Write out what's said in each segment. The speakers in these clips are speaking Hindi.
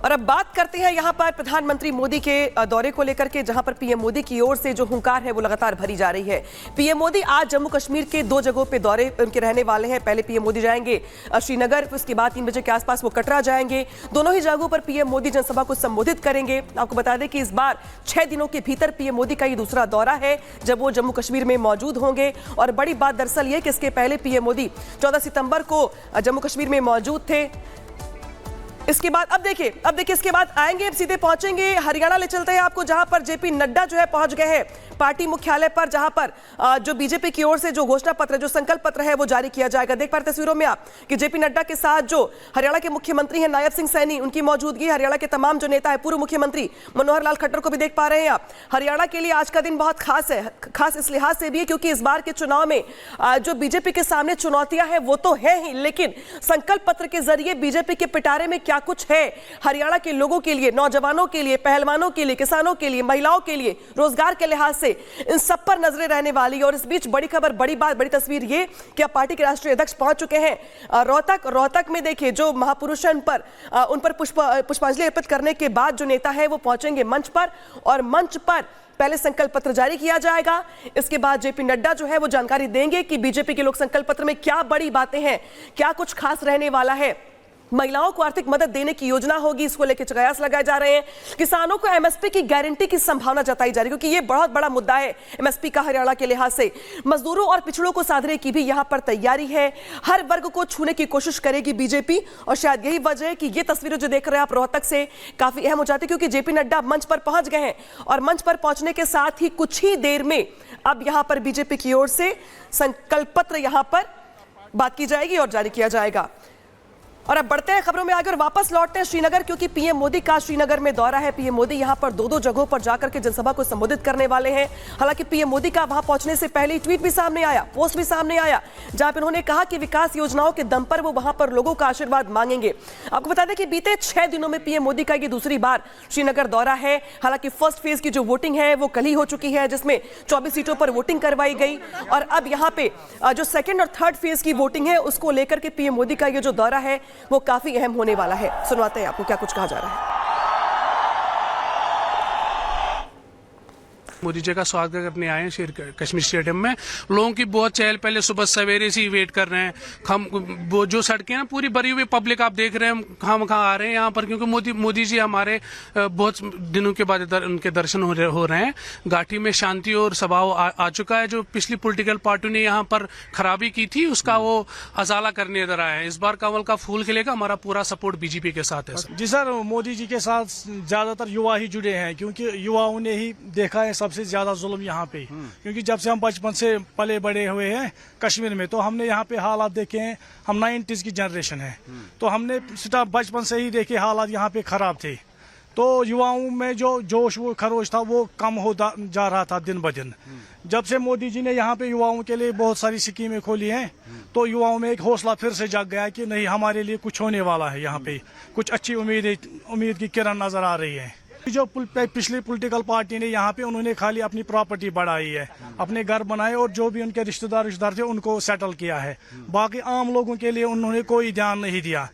और अब बात करते हैं यहाँ पर प्रधानमंत्री मोदी के दौरे को लेकर के, जहां पर पीएम मोदी की ओर से जो हुंकार है वो लगातार भरी जा रही है। पीएम मोदी आज जम्मू कश्मीर के 2 जगहों पे दौरे उनके रहने वाले हैं। पहले पीएम मोदी जाएंगे श्रीनगर, उसके बाद 3 बजे के आसपास वो कटरा जाएंगे। दोनों ही जगहों पर पीएम मोदी जनसभा को संबोधित करेंगे। आपको बता दें कि इस बार 6 दिनों के भीतर पीएम मोदी का ये दूसरा दौरा है जब वो जम्मू कश्मीर में मौजूद होंगे। और बड़ी बात दरअसल ये कि इसके पहले पीएम मोदी 14 सितंबर को जम्मू कश्मीर में मौजूद थे। इसके बाद अब देखिए इसके बाद आएंगे, सीधे पहुंचेंगे हरियाणा। ले चलते हैं आपको, जहां पर जेपी नड्डा जो है पहुंच गए हैं पार्टी मुख्यालय पर, जहां पर जो बीजेपी की ओर से जो घोषणा पत्र, जो संकल्प पत्र है वो जारी किया जाएगा। देख पा रहे तस्वीरों में आप कि जेपी नड्डा के साथ जो हरियाणा के मुख्यमंत्री हैं नायब सिंह सैनी, उनकी मौजूदगी, हरियाणा के तमाम जो नेता है, पूर्व मुख्यमंत्री मनोहर लाल खट्टर को भी देख पा रहे हैं आप। हरियाणा के लिए आज का दिन बहुत खास है, खास इस लिहाज से भी है क्योंकि इस बार के चुनाव में जो बीजेपी के सामने चुनौतियां हैं वो तो है ही, लेकिन संकल्प पत्र के जरिए बीजेपी के पिटारे में क्या कुछ है हरियाणा के लोगों के लिए, नौजवानों के लिए, पहलवानों के लिए, किसानों के लिए, महिलाओं के लिए, रोजगार के लिहाज से, इन सब पर नजरें रहने वाली है। और इस बीच बड़ी खबर, बड़ी बात, बड़ी तस्वीर ये कि अब पार्टी के राष्ट्रीय अध्यक्ष पहुंच चुके हैं रोहतक में। देखिए जो महापुरुष हैं उन पर पुष्पांजलि अर्पित करने के बाद जो नेता है वो पहुंचेंगे मंच पर, और मंच पर पहले संकल्प पत्र जारी किया जाएगा। इसके बाद जेपी नड्डा जो है वो जानकारी देंगे कि बीजेपी के लोक संकल्प पत्र में क्या बड़ी बातें हैं, क्या कुछ खास रहने वाला है। महिलाओं को आर्थिक मदद देने की योजना होगी, इसको लेकर कयास लगाए जा रहे हैं। किसानों को एमएसपी की गारंटी की संभावना जताई जा रही है क्योंकि ये बहुत बड़ा मुद्दा है एमएसपी का हरियाणा के लिहाज से। मजदूरों और पिछड़ों को साधने की भी यहां पर तैयारी है। हर वर्ग को छूने की कोशिश करेगी बीजेपी, और शायद यही वजह है कि ये तस्वीरें जो देख रहे हैं आप रोहतक से काफी अहम हो जाती है क्योंकि जेपी नड्डा मंच पर पहुंच गए हैं। और मंच पर पहुंचने के साथ ही कुछ ही देर में अब यहां पर बीजेपी की ओर से संकल्प पत्र यहां पर बात की जाएगी और जारी किया जाएगा। और अब बढ़ते हैं खबरों में आगे और वापस लौटते हैं श्रीनगर, क्योंकि पीएम मोदी का श्रीनगर में दौरा है। पीएम मोदी यहां पर 2 जगहों पर जाकर के जनसभा को संबोधित करने वाले हैं। हालांकि पीएम मोदी का वहां पहुंचने से पहले ट्वीट भी सामने आया, पोस्ट भी सामने आया, जहां पर उन्होंने कहा कि विकास योजनाओं के दम पर वो वहां पर लोगों का आशीर्वाद मांगेंगे। आपको बता दें कि बीते 6 दिनों में पीएम मोदी का ये दूसरी बार श्रीनगर दौरा है। हालांकि फर्स्ट फेज की जो वोटिंग है वो कल ही हो चुकी है, जिसमें 24 सीटों पर वोटिंग करवाई गई। और अब यहाँ पे जो सेकेंड और थर्ड फेज की वोटिंग है उसको लेकर के पीएम मोदी का ये जो दौरा है वो काफी अहम होने वाला है। सुनवाते हैं आपको क्या कुछ कहा जा रहा है। मोदी जी का स्वागत करने आए हैं कश्मीर स्टेडियम में। लोगों की बहुत चहल पहले सुबह सवेरे से ही वेट कर रहे हैं। हम वो जो सड़कें ना पूरी भरी हुई, पब्लिक आप देख रहे हैं हम कहाँ आ रहे हैं यहाँ पर, क्योंकि मोदी जी हमारे बहुत दिनों के बाद उनके दर्शन हो रहे हैं। घाटी में शांति और स्वभाव आ चुका है। जो पिछली पॉलिटिकल पार्टी ने यहाँ पर खराबी की थी उसका वो अजाला करने इधर आया है। इस बार कमल का फूल खिलेगा, हमारा पूरा सपोर्ट बीजेपी के साथ है। जी सर, मोदी जी के साथ ज्यादातर युवा ही जुड़े हैं क्योंकि युवाओं ने ही देखा है सबसे ज्यादा जुल्म यहाँ पे। क्योंकि जब से हम बचपन से पले बड़े हुए हैं कश्मीर में, तो हमने यहाँ पे हालात देखे हैं। हम 90s की जनरेशन है, तो हमने बचपन से ही देखे हालात यहाँ पे खराब थे। तो युवाओं में जो जोश वो खरोश था वो कम हो जा रहा था दिन ब दिन। जब से मोदी जी ने यहाँ पे युवाओं के लिए बहुत सारी स्कीमें खोली हैं, तो युवाओं में एक हौसला फिर से जाग गया कि नहीं, हमारे लिए कुछ होने वाला है। यहाँ पे कुछ अच्छी उम्मीद की किरण नजर आ रही है। जो पिछली पॉलिटिकल पार्टी ने यहाँ पे उन्होंने खाली अपनी प्रॉपर्टी बढ़ाई है, अपने घर बनाए और जो भी उनके रिश्तेदार थे उनको सेटल किया है। बाकी आम लोगों के लिए उन्होंने कोई ध्यान नहीं दिया।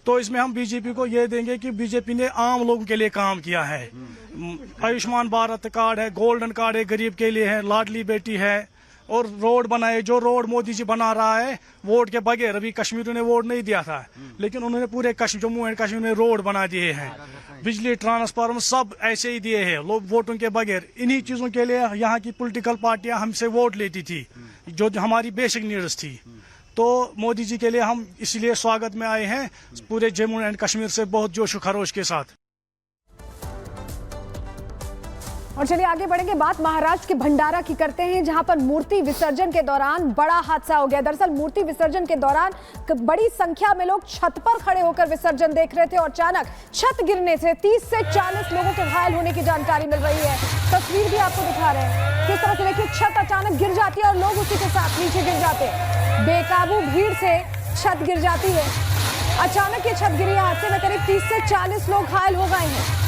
तो इसमें हम बीजेपी को ये देंगे कि बीजेपी ने आम लोगों के लिए काम किया है। आयुष्मान भारत कार्ड है, गोल्डन कार्ड है, गरीब के लिए है, लाडली बेटी है, और रोड बनाए। जो रोड मोदी जी बना रहा है वोट के बगैर, अभी कश्मीर ने वोट नहीं दिया था लेकिन उन्होंने पूरे जम्मू एंड कश्मीर में रोड बना दिए हैं। बिजली, ट्रांसफार्मर सब ऐसे ही दिए हैं लोग वोटों के बगैर। इन्हीं चीजों के लिए यहाँ की पॉलिटिकल पार्टियां हमसे वोट लेती थी, जो हमारी बेसिक नीड्स थी। तो मोदी जी के लिए हम इसलिए स्वागत में आए हैं पूरे जम्मू एंड कश्मीर से बहुत जोश खरोश के साथ। और चलिए आगे बढ़ेंगे, बात महाराष्ट्र के भंडारा की करते हैं, जहां पर मूर्ति विसर्जन के दौरान बड़ा हादसा हो गया। दरअसल मूर्ति विसर्जन के दौरान बड़ी संख्या में लोग छत पर खड़े होकर विसर्जन देख रहे थे और अचानक छत गिरने से 30 से 40 लोगों के घायल होने की जानकारी मिल रही है। तस्वीर भी आपको दिखा रहे हैं किस तरह से। देखिए छत अचानक गिर जाती है और लोग उसी के साथ नीचे गिर जाते हैं। बेकाबू भीड़ से छत गिर जाती है। अचानक ये छत गिरी हादसे में करीब 30 से 40 लोग घायल हो गए हैं।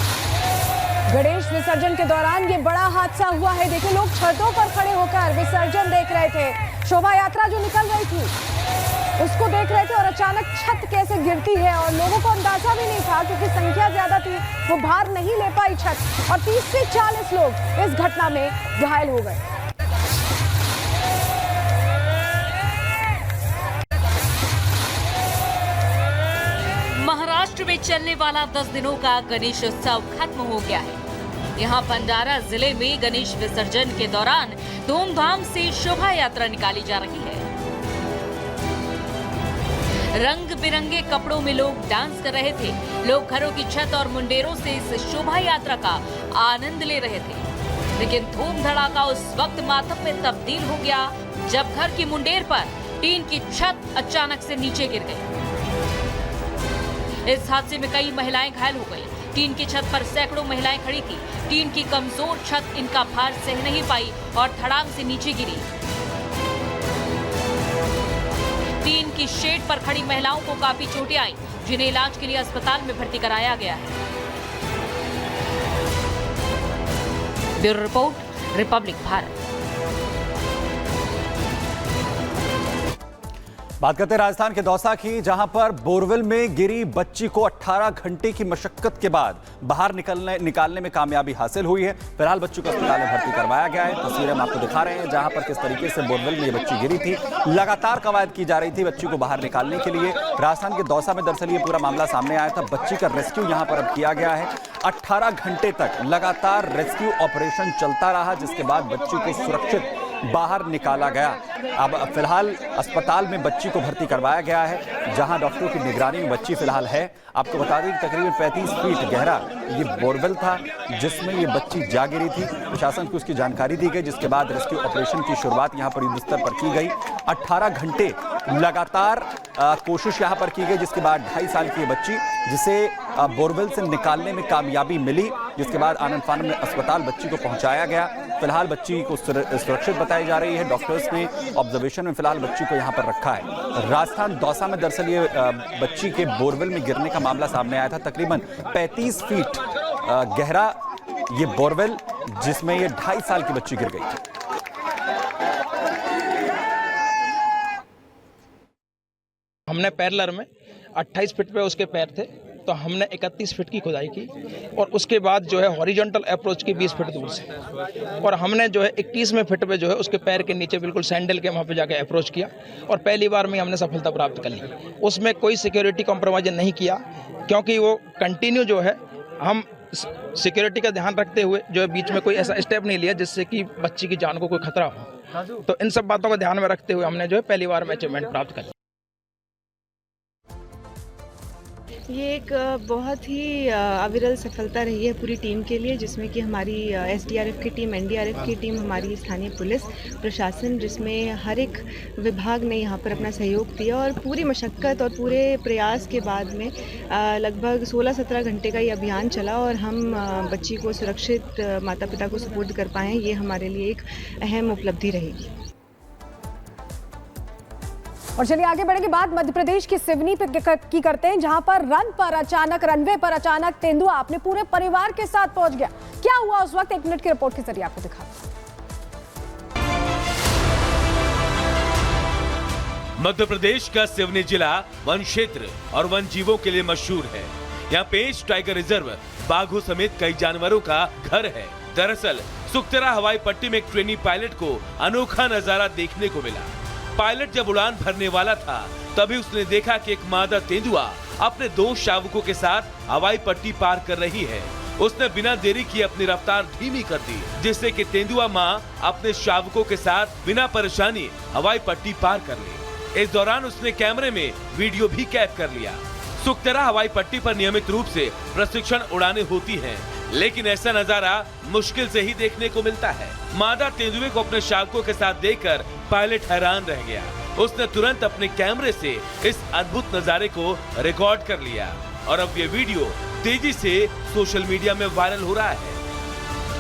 गणेश विसर्जन के दौरान ये बड़ा हादसा हुआ है। देखिए लोग छतों पर खड़े होकर विसर्जन देख रहे थे। शोभा यात्रा जो निकल रही थी उसको देख रहे थे और अचानक छत कैसे गिरती है, और लोगों को अंदाजा भी नहीं था क्योंकि संख्या ज्यादा थी। वो भार नहीं ले पाई छत और 30 से 40 लोग इस घटना में घायल हो गए। महाराष्ट्र में चलने वाला 10 दिनों का गणेश उत्सव खत्म हो गया है। यहाँ भंडारा जिले में गणेश विसर्जन के दौरान धूमधाम से शोभा यात्रा निकाली जा रही है। रंग बिरंगे कपड़ों में लोग डांस कर रहे थे। लोग घरों की छत और मुंडेरों से इस शोभा यात्रा का आनंद ले रहे थे। लेकिन धूम धड़ाका उस वक्त मातम में तब्दील हो गया जब घर की मुंडेर पर टीन की छत अचानक से नीचे गिर गई। इस हादसे में कई महिलाएं घायल हो गई। टीन की छत पर सैकड़ों महिलाएं खड़ी थी। टीन की कमजोर छत इनका भार सह नहीं पाई और धड़ाम से नीचे गिरी। टीन की शेड पर खड़ी महिलाओं को काफी चोटें आई, जिन्हें इलाज के लिए अस्पताल में भर्ती कराया गया है। Bureau report, Republic Bharat. बात करते हैं राजस्थान के दौसा की, जहां पर बोरवेल में गिरी बच्ची को 18 घंटे की मशक्कत के बाद बाहर निकालने में कामयाबी हासिल हुई है। फिलहाल बच्ची को अस्पताल में भर्ती करवाया गया है। तस्वीरें हम आपको दिखा रहे हैं जहां पर किस तरीके से बोरवेल में ये बच्ची गिरी थी। लगातार कवायद की जा रही थी बच्ची को बाहर निकालने के लिए। राजस्थान के दौसा में दरअसल ये पूरा मामला सामने आया था। बच्ची का रेस्क्यू यहां पर अब किया गया है। 18 घंटे तक लगातार रेस्क्यू ऑपरेशन चलता रहा, जिसके बाद बच्ची को सुरक्षित बाहर निकाला गया। अब फिलहाल अस्पताल में बच्ची को भर्ती करवाया गया है, जहां डॉक्टरों की निगरानी में बच्ची फिलहाल है। आपको बता दें कि तकरीबन 35 फीट गहरा ये बोरवेल था जिसमें ये बच्ची जा गिरी थी। प्रशासन को उसकी जानकारी दी गई, जिसके बाद रेस्क्यू ऑपरेशन की शुरुआत यहां पर युद्ध स्तर पर की गई। 18 घंटे लगातार कोशिश यहां पर की गई, जिसके बाद 2.5 साल की बच्ची जिसे बोरवेल से निकालने में कामयाबी मिली, जिसके बाद आनंद फानन में अस्पताल बच्ची को पहुंचाया गया। फिलहाल बच्ची को सुरक्षित बताई जा रही है। डॉक्टर्स ने ऑब्जर्वेशन में फिलहाल बच्ची को यहां पर रखा है। राजस्थान दौसा में दरअसल ये बच्ची के बोरवेल में गिरने का मामला सामने आया था। तकरीबन 35 फीट गहरा ये बोरवेल, जिसमें ये 2.5 साल की बच्ची गिर गई थी। हमने पैरेलर में 28 फीट पे उसके पैर थे, तो हमने 31 फीट की खुदाई की और उसके बाद जो है हॉरिजॉन्टल अप्रोच की 20 फीट दूर से, और हमने जो है 21वें फीट पे जो है उसके पैर के नीचे बिल्कुल सैंडल के वहाँ पे जाके अप्रोच किया और पहली बार में हमने सफलता प्राप्त कर ली। उसमें कोई सिक्योरिटी कॉम्प्रोमाइज नहीं किया, क्योंकि वो कंटिन्यू जो है हम सिक्योरिटी का ध्यान रखते हुए जो है बीच में कोई ऐसा स्टेप नहीं लिया जिससे कि बच्ची की जान को कोई खतरा हो। तो इन सब बातों को ध्यान में रखते हुए हमने जो है पहली बार में अचीवमेंट प्राप्त कर लिया। ये एक बहुत ही अविरल सफलता रही है पूरी टीम के लिए, जिसमें कि हमारी एसडीआरएफ की टीम, एनडीआरएफ की टीम, हमारी स्थानीय पुलिस प्रशासन, जिसमें हर एक विभाग ने यहाँ पर अपना सहयोग दिया और पूरी मशक्क़त और पूरे प्रयास के बाद में लगभग 16-17 घंटे का ये अभियान चला और हम बच्ची को सुरक्षित माता पिता को सुपुर्द कर पाएँ। ये हमारे लिए एक अहम उपलब्धि रहेगी। और चलिए आगे बढ़ेंगे। बात मध्य प्रदेश की सिवनी पे की करते हैं, जहां पर रनवे पर अचानक तेंदुआ अपने पूरे परिवार के साथ पहुंच गया। क्या हुआ उस वक्त, 1 मिनट की रिपोर्ट के जरिए आपको दिखा। मध्य प्रदेश का सिवनी जिला वन क्षेत्र और वन जीवों के लिए मशहूर है। यहाँ पेंच टाइगर रिजर्व बाघों समेत कई जानवरों का घर है। दरअसल सुक्तरा हवाई पट्टी में एक ट्रेनी पायलट को अनोखा नजारा देखने को मिला। पायलट जब उड़ान भरने वाला था तभी उसने देखा कि एक मादा तेंदुआ अपने 2 शावकों के साथ हवाई पट्टी पार कर रही है। उसने बिना देरी किए अपनी रफ्तार धीमी कर दी, जिससे कि तेंदुआ मां अपने शावकों के साथ बिना परेशानी हवाई पट्टी पार कर ली। इस दौरान उसने कैमरे में वीडियो भी कैद कर लिया। सुक्तरा हवाई पट्टी पर नियमित रूप से प्रशिक्षण उड़ानें होती हैं, लेकिन ऐसा नजारा मुश्किल से ही देखने को मिलता है। मादा तेंदुए को अपने शावकों के साथ देखकर पायलट हैरान रह गया। उसने तुरंत अपने कैमरे से इस अद्भुत नजारे को रिकॉर्ड कर लिया और अब ये वीडियो तेजी से सोशल मीडिया में वायरल हो रहा है।